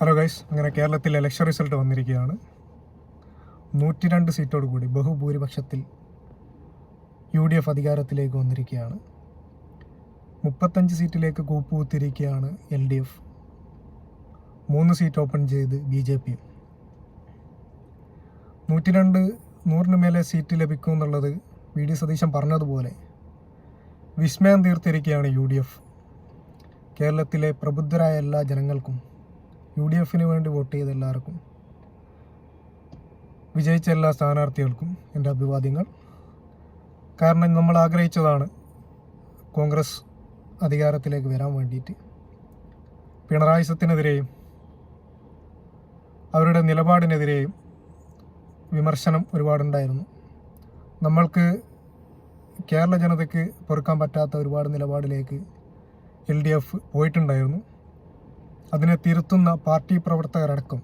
Hello guys, അങ്ങനെ കേരളത്തിൽ election result വന്നിരിക്കുകയാണ്. 102 സീറ്റോട് കൂടി ബഹുഭൂരിപക്ഷത്തിൽ UDF അധികാരത്തിലേക്ക് വന്നിരിക്കുകയാണ്. 35 സീറ്റിലേക്ക് കൂപ്പുകുത്തിരിക്കുകയാണ് LDF. 3 സീറ്റ് ഓപ്പൺ ചെയ്ത് BJP. 100 മേലെ സീറ്റ് ലഭിക്കും എന്നുള്ളത് VD സതീശൻ പറഞ്ഞതുപോലെ വിസ്മയം തീർത്തിരിക്കുകയാണ് UDF. കേരളത്തിലെ പ്രബുദ്ധരായ എല്ലാ ജനങ്ങൾക്കും, UDFന് വേണ്ടി വോട്ട് ചെയ്ത എല്ലാവർക്കും, വിജയിച്ച എല്ലാ സ്ഥാനാർത്ഥികൾക്കും എൻ്റെ അഭിവാദ്യങ്ങൾ. കാരണം നമ്മൾ ആഗ്രഹിച്ചതാണ് കോൺഗ്രസ് അധികാരത്തിലേക്ക് വരാൻ വേണ്ടിയിട്ട്. പിണറായിസത്തിനെതിരെയും അവരുടെ നിലപാടിനെതിരെയും വിമർശനം ഒരുപാടുണ്ടായിരുന്നു. നമ്മൾക്ക് കേരള ജനതയ്ക്ക് പൊറുക്കാൻ പറ്റാത്ത ഒരുപാട് നിലപാടിലേക്ക് LDF പോയിട്ടുണ്ടായിരുന്നു. അതിനെ തിരുത്തുന്ന പാർട്ടി പ്രവർത്തകരടക്കം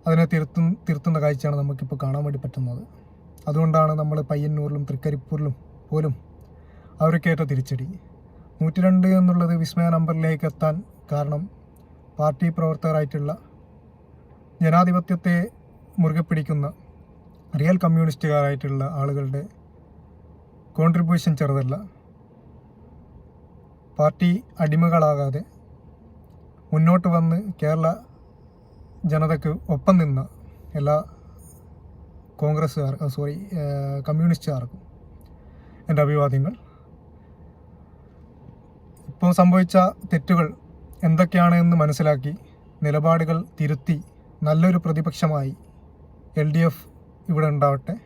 അതിനെ തിരുത്തുന്ന കാഴ്ചയാണ് നമുക്കിപ്പോൾ കാണാൻ വേണ്ടി പറ്റുന്നത്. അതുകൊണ്ടാണ് നമ്മൾ പയ്യന്നൂരിലും തൃക്കരിപ്പൂരിലും പോലും അവർക്കേറ്റ തിരിച്ചടി. 102 എന്നുള്ളത് വിസ്മയ നമ്പറിലേക്ക് എത്താൻ കാരണം പാർട്ടി പ്രവർത്തകരായിട്ടുള്ള, ജനാധിപത്യത്തെ മുറുകെ പിടിക്കുന്ന റിയൽ കമ്മ്യൂണിസ്റ്റുകാരായിട്ടുള്ള ആളുകളുടെ കോൺട്രിബ്യൂഷൻ ചെറുതല്ല. പാർട്ടി അടിമകളാകാതെ മുന്നോട്ട് വന്ന് കേരള ജനതയ്ക്ക് ഒപ്പം നിന്ന എല്ലാ കമ്മ്യൂണിസ്റ്റുകാർക്കും എൻ്റെ അഭിവാദ്യങ്ങൾ. ഇപ്പോൾ സംഭവിച്ച തെറ്റുകൾ എന്തൊക്കെയാണെന്ന് മനസ്സിലാക്കി നിലപാടുകൾ തിരുത്തി നല്ലൊരു പ്രതിപക്ഷമായി LDF ഇവിടെ ഉണ്ടാവട്ടെ.